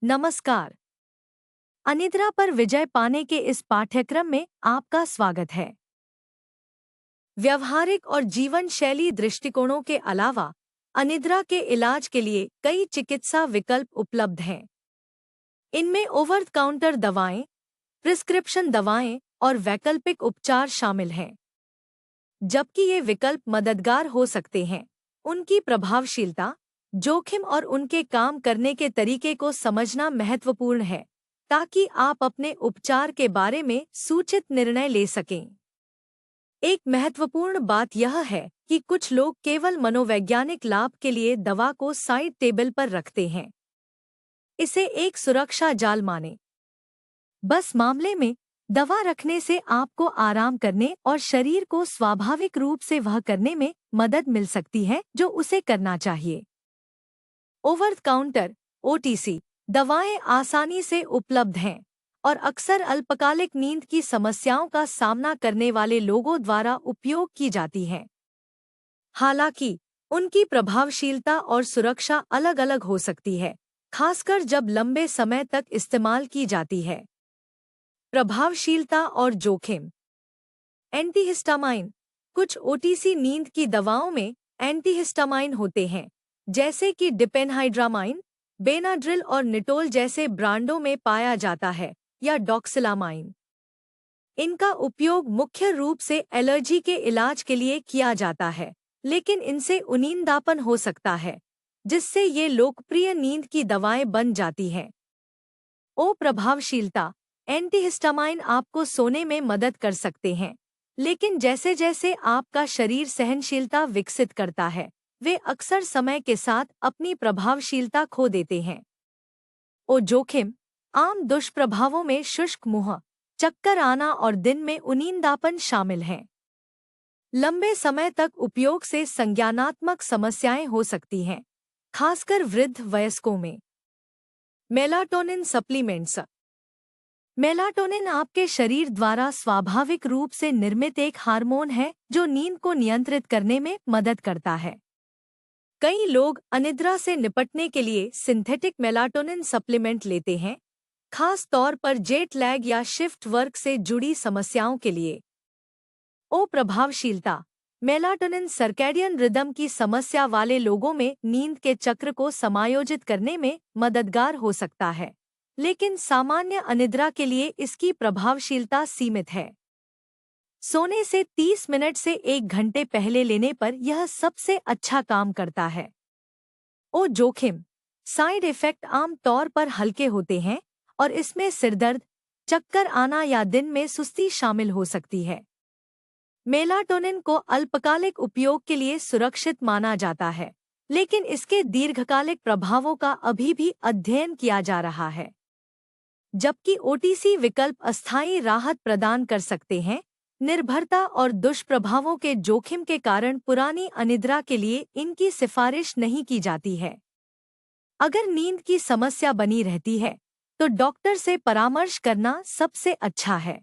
नमस्कार। अनिद्रा पर विजय पाने के इस पाठ्यक्रम में आपका स्वागत है। व्यवहारिक और जीवन शैली दृष्टिकोणों के अलावा अनिद्रा के इलाज के लिए कई चिकित्सा विकल्प उपलब्ध हैं। इनमें ओवर द काउंटर दवाएं, प्रिस्क्रिप्शन दवाएं और वैकल्पिक उपचार शामिल हैं। जबकि ये विकल्प मददगार हो सकते हैं, उनकी प्रभावशीलता, जोखिम और उनके काम करने के तरीके को समझना महत्वपूर्ण है, ताकि आप अपने उपचार के बारे में सूचित निर्णय ले सकें। एक महत्वपूर्ण बात यह है कि कुछ लोग केवल मनोवैज्ञानिक लाभ के लिए दवा को साइड टेबल पर रखते हैं। इसे एक सुरक्षा जाल मानें। बस मामले में दवा रखने से आपको आराम करने और शरीर को स्वाभाविक रूप से वह करने में मदद मिल सकती है जो उसे करना चाहिए। ओवर द काउंटर (ओटीसी) दवाएं आसानी से उपलब्ध हैं और अक्सर अल्पकालिक नींद की समस्याओं का सामना करने वाले लोगों द्वारा उपयोग की जाती हैं। हालांकि उनकी प्रभावशीलता और सुरक्षा अलग-अलग हो सकती है, खासकर जब लंबे समय तक इस्तेमाल की जाती है। प्रभावशीलता और जोखिम। एंटीहिस्टामाइन। कुछ ओटीसी नींद की दवाओं में एंटीहिस्टामाइन होते हैं, जैसे कि डिपेनहाइड्रामाइन, बेनाड्रिल और निटोल जैसे ब्रांडों में पाया जाता है, या डॉक्सिलामाइन। इनका उपयोग मुख्य रूप से एलर्जी के इलाज के लिए किया जाता है, लेकिन इनसे उनींदापन हो सकता है, जिससे ये लोकप्रिय नींद की दवाएं बन जाती हैं। प्रभावशीलता। एंटीहिस्टामाइन आपको सोने में मदद कर सकते हैं, लेकिन जैसे जैसे आपका शरीर सहनशीलता विकसित करता है, वे अक्सर समय के साथ अपनी प्रभावशीलता खो देते हैं। जोखिम। आम दुष्प्रभावों में शुष्क मुंह, चक्कर आना और दिन में उनींदापन शामिल हैं। लंबे समय तक उपयोग से संज्ञानात्मक समस्याएं हो सकती हैं, खासकर वृद्ध वयस्कों में। Melatonin supplements. मेलाटोनिन आपके शरीर द्वारा स्वाभाविक रूप से निर्मित एक हार्मोन है जो नींद को नियंत्रित करने में मदद करता है। कई लोग अनिद्रा से निपटने के लिए सिंथेटिक मेलाटोनिन सप्लीमेंट लेते हैं, खास तौर पर जेट लैग या शिफ्ट वर्क से जुड़ी समस्याओं के लिए। प्रभावशीलता। मेलाटोनिन सर्कैडियन रिदम की समस्या वाले लोगों में नींद के चक्र को समायोजित करने में मददगार हो सकता है, लेकिन सामान्य अनिद्रा के लिए इसकी प्रभावशीलता सीमित है। सोने से 30 मिनट से 1 घंटे पहले लेने पर यह सबसे अच्छा काम करता है। जोखिम। साइड इफ़ेक्ट आम तौर पर हल्के होते हैं और इसमें सिरदर्द, चक्कर आना या दिन में सुस्ती शामिल हो सकती है। मेलाटोनिन को अल्पकालिक उपयोग के लिए सुरक्षित माना जाता है, लेकिन इसके दीर्घकालिक प्रभावों का अभी भी अध्ययन किया जा रहा है। जबकि ओटीसी विकल्प अस्थायी राहत प्रदान कर सकते हैं, निर्भरता और दुष्प्रभावों के जोखिम के कारण पुरानी अनिद्रा के लिए इनकी सिफारिश नहीं की जाती है। अगर नींद की समस्या बनी रहती है, तो डॉक्टर से परामर्श करना सबसे अच्छा है।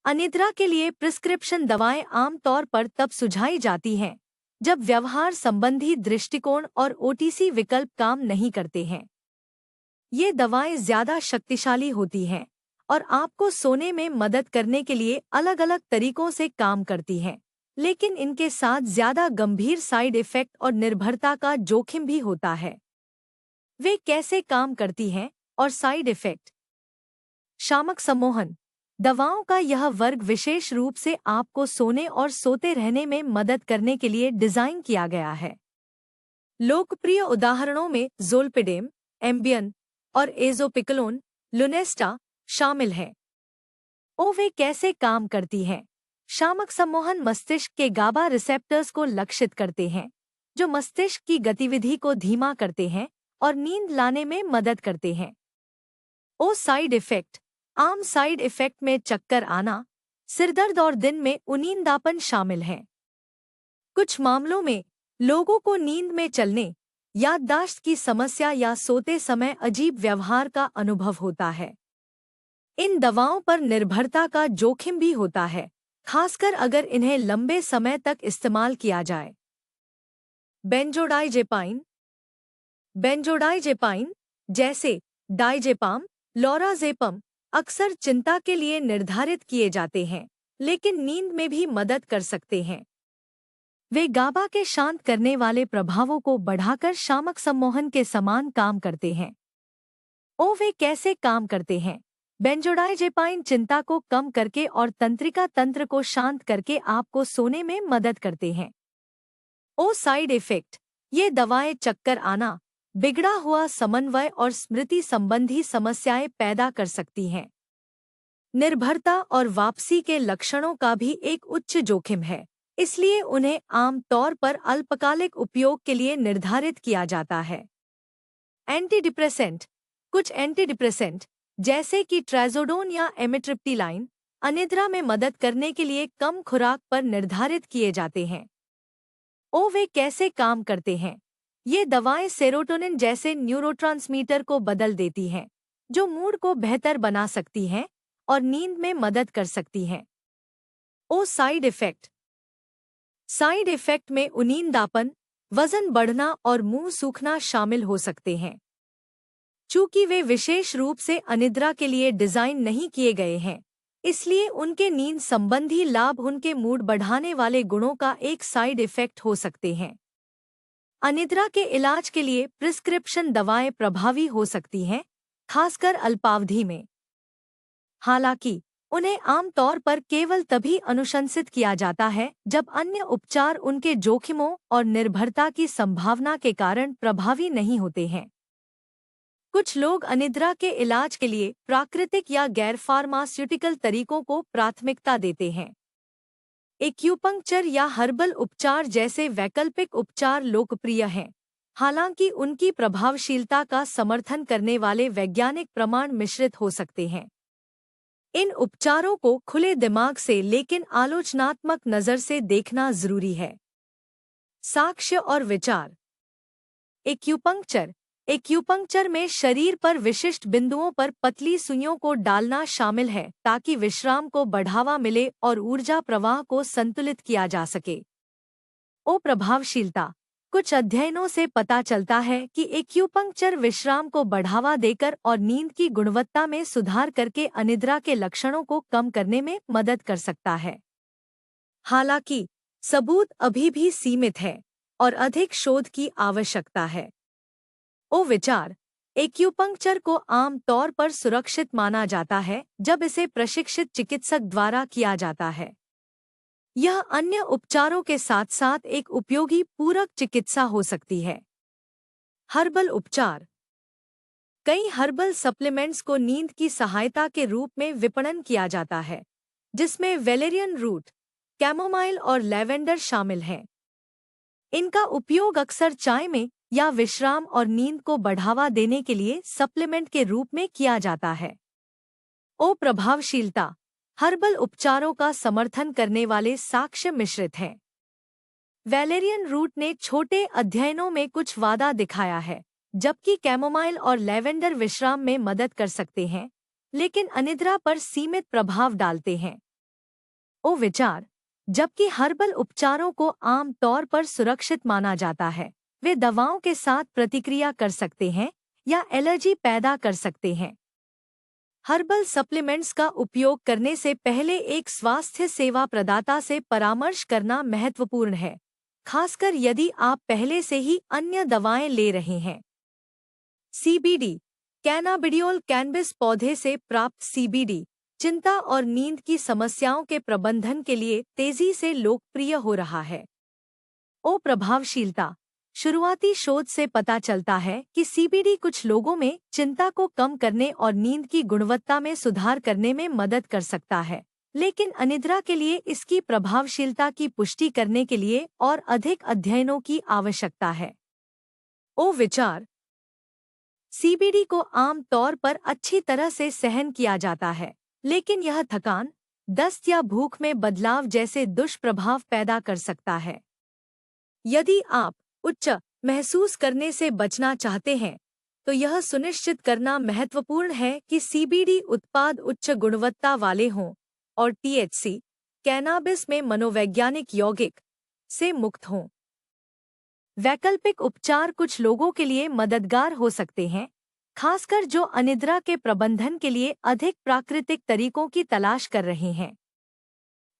अनिद्रा के लिए प्रिस्क्रिप्शन दवाएं आमतौर पर तब सुझाई जाती हैं जब व्यवहार संबंधी दृष्टिकोण और ओटीसी विकल्प काम नहीं करते हैं। ये दवाएं ज्यादा शक्तिशाली होती हैं और आपको सोने में मदद करने के लिए अलग-अलग तरीकों से काम करती हैं, लेकिन इनके साथ ज्यादा गंभीर साइड इफ़ेक्ट और निर्भरता का जोखिम भी होता है। वे कैसे काम करती हैं और साइड इफ़ेक्ट। शामक सम्मोहन। दवाओं का यह वर्ग विशेष रूप से आपको सोने और सोते रहने में मदद करने के लिए डिज़ाइन किया गया है। लोकप्रिय उदाहरणों में ज़ोलपेडेम, एम्बियन और एज़ोपिकलोन, लुनेस्टा शामिल हैं। वे कैसे काम करती हैं। शामक सम्मोहन मस्तिष्क के गाबा रिसेप्टर्स को लक्षित करते हैं, जो मस्तिष्क की गतिविधि को धीमा करते हैं और नींद लाने में मदद करते हैं। Side effect. आम साइड इफ़ेक्ट में चक्कर आना, सिरदर्द और दिन में उनींदापन शामिल हैं। कुछ मामलों में लोगों को नींद में चलने, याददाश्त की समस्या या सोते समय अजीब व्यवहार का अनुभव होता है। इन दवाओं पर निर्भरता का जोखिम भी होता है, खासकर अगर इन्हें लंबे समय तक इस्तेमाल किया जाए। बेंजोडाइजेपाइन। बेंजोडाइजेपाइन जैसे डाइजेपाम, लोराज़ेपम अक्सर चिंता के लिए निर्धारित किए जाते हैं, लेकिन नींद में भी मदद कर सकते हैं। वे गाबा के शांत करने वाले प्रभावों को बढ़ाकर शामक सम्मोहन के समान काम करते हैं। वे कैसे काम करते हैं? बेंजोडाइजेपाइन चिंता को कम करके और तंत्रिका तंत्र को शांत करके आपको सोने में मदद करते हैं। Side effect. ये दवाएं चक्कर आना, बिगड़ा हुआ समन्वय और स्मृति संबंधी समस्याएं पैदा कर सकती हैं। निर्भरता और वापसी के लक्षणों का भी एक उच्च जोखिम है, इसलिए उन्हें आम तौर पर अल्पकालिक उपयोग के लिए निर्धारित किया जाता है। एंटीडिप्रेसेंट। कुछ एंटीडिप्रेसेंट जैसे कि ट्राज़ोडोन या एमिट्रिप्टिलाइन अनिद्रा में मदद करने के लिए कम खुराक पर निर्धारित किए जाते हैं। वे कैसे काम करते हैं? ये दवाएं सेरोटोनिन जैसे न्यूरोट्रांसमीटर को बदल देती हैं, जो मूड को बेहतर बना सकती हैं और नींद में मदद कर सकती हैं। Side effect. साइड इफेक्ट में नींदापन, वजन बढ़ना और मुंह सूखना शामिल हो सकते हैं। चूंकि वे विशेष रूप से अनिद्रा के लिए डिजाइन नहीं किए गए हैं, इसलिए उनके नींद संबंधी लाभ उनके मूड बढ़ाने वाले गुणों का एक साइड इफेक्ट हो सकते हैं। अनिद्रा के इलाज के लिए प्रिस्क्रिप्शन दवाएं प्रभावी हो सकती हैं, खासकर अल्पावधि में। हालांकि उन्हें आमतौर पर केवल तभी अनुशंसित किया जाता है जब अन्य उपचार उनके जोखिमों और निर्भरता की संभावना के कारण प्रभावी नहीं होते हैं। कुछ लोग अनिद्रा के इलाज के लिए प्राकृतिक या गैर फार्मास्यूटिकल तरीकों को प्राथमिकता देते हैं। एक्यूपंक्चर या हर्बल उपचार जैसे वैकल्पिक उपचार लोकप्रिय हैं, हालांकि उनकी प्रभावशीलता का समर्थन करने वाले वैज्ञानिक प्रमाण मिश्रित हो सकते हैं। इन उपचारों को खुले दिमाग से लेकिन आलोचनात्मक नज़र से देखना जरूरी है। साक्ष्य और विचार। एक्यूपंक्चर में शरीर पर विशिष्ट बिंदुओं पर पतली सुइयों को डालना शामिल है ताकि विश्राम को बढ़ावा मिले और ऊर्जा प्रवाह को संतुलित किया जा सके। प्रभावशीलता। कुछ अध्ययनों से पता चलता है कि एक्यूपंक्चर विश्राम को बढ़ावा देकर और नींद की गुणवत्ता में सुधार करके अनिद्रा के लक्षणों को कम करने में मदद कर सकता है। हालांकि सबूत अभी भी सीमित है और अधिक शोध की आवश्यकता है। विचार। एक्यूपंक्चर को आम तौर पर सुरक्षित माना जाता है जब इसे प्रशिक्षित चिकित्सक द्वारा किया जाता है। यह अन्य उपचारों के साथ साथ एक उपयोगी पूरक चिकित्सा हो सकती है। हर्बल उपचार। कई हर्बल सप्लीमेंट्स को नींद की सहायता के रूप में विपणन किया जाता है, जिसमें वेलेरियन रूट, कैमोमाइल और लैवेंडर शामिल हैं। इनका उपयोग अक्सर चाय में या विश्राम और नींद को बढ़ावा देने के लिए सप्लीमेंट के रूप में किया जाता है। प्रभावशीलता। हर्बल उपचारों का समर्थन करने वाले साक्ष्य मिश्रित हैं। वेलेरियन रूट ने छोटे अध्ययनों में कुछ वादा दिखाया है, जबकि कैमोमाइल और लैवेंडर विश्राम में मदद कर सकते हैं, लेकिन अनिद्रा पर सीमित प्रभाव डालते हैं। विचार। जबकि हर्बल उपचारों को आम तौर पर सुरक्षित माना जाता है, वे दवाओं के साथ प्रतिक्रिया कर सकते हैं या एलर्जी पैदा कर सकते हैं। हर्बल सप्लीमेंट्स का उपयोग करने से पहले एक स्वास्थ्य सेवा प्रदाता से परामर्श करना महत्वपूर्ण है, खासकर यदि आप पहले से ही अन्य दवाएं ले रहे हैं। सीबीडी। कैनाबिडियोल कैनबिस पौधे से प्राप्त सीबीडी चिंता और नींद की समस्याओं के प्रबंधन के लिए तेजी से लोकप्रिय हो रहा है। प्रभावशीलता। शुरुआती शोध से पता चलता है कि सीबीडी कुछ लोगों में चिंता को कम करने और नींद की गुणवत्ता में सुधार करने में मदद कर सकता है, लेकिन अनिद्रा के लिए इसकी प्रभावशीलता की पुष्टि करने के लिए और अधिक अध्ययनों की आवश्यकता है। विचार। सीबीडी को आम तौर पर अच्छी तरह से सहन किया जाता है, लेकिन यह थकान, दस्त या भूख में बदलाव जैसे दुष्प्रभाव पैदा कर सकता है। यदि आप उच्च महसूस करने से बचना चाहते हैं, तो यह सुनिश्चित करना महत्वपूर्ण है कि सीबीडी उत्पाद उच्च गुणवत्ता वाले हों और टीएचसी, कैनाबिस में मनोवैज्ञानिक यौगिक, से मुक्त हों। वैकल्पिक उपचार कुछ लोगों के लिए मददगार हो सकते हैं, खासकर जो अनिद्रा के प्रबंधन के लिए अधिक प्राकृतिक तरीकों की तलाश कर रहे हैं।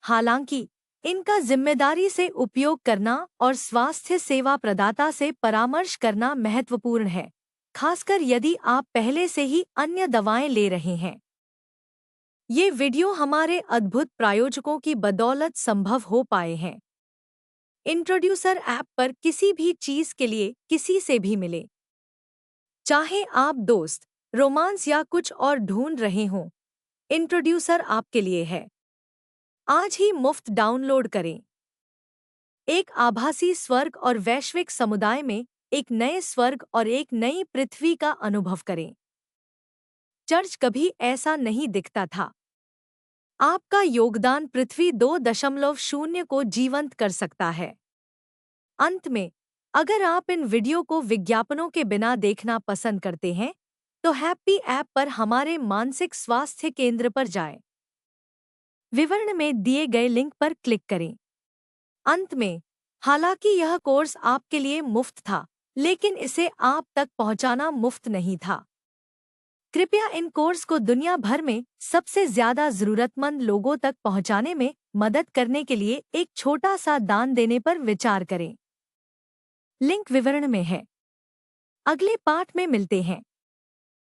हालांकि इनका जिम्मेदारी से उपयोग करना और स्वास्थ्य सेवा प्रदाता से परामर्श करना महत्वपूर्ण है, खासकर यदि आप पहले से ही अन्य दवाएं ले रहे हैं। ये वीडियो हमारे अद्भुत प्रायोजकों की बदौलत संभव हो पाए हैं। इंट्रोड्यूसर ऐप पर किसी भी चीज के लिए किसी से भी मिले, चाहे आप दोस्त, रोमांस या कुछ और ढूंढ रहे हों, इंट्रोड्यूसर आपके लिए है। आज ही मुफ्त डाउनलोड करें। एक आभासी स्वर्ग और वैश्विक समुदाय में एक नए स्वर्ग और एक नई पृथ्वी का अनुभव करें। चर्च कभी ऐसा नहीं दिखता था। आपका योगदान पृथ्वी 2.0 को जीवंत कर सकता है। अंत में, अगर आप इन वीडियो को विज्ञापनों के बिना देखना पसंद करते हैं, तो हैप्पी ऐप पर हमारे मानसिक स्वास्थ्य केंद्र पर जाएं। विवरण में दिए गए लिंक पर क्लिक करें। अंत में, हालांकि यह कोर्स आपके लिए मुफ्त था, लेकिन इसे आप तक पहुंचाना मुफ्त नहीं था। कृपया इन कोर्स को दुनिया भर में सबसे ज्यादा जरूरतमंद लोगों तक पहुंचाने में मदद करने के लिए एक छोटा सा दान देने पर विचार करें। लिंक विवरण में है। अगले पाठ में मिलते हैं।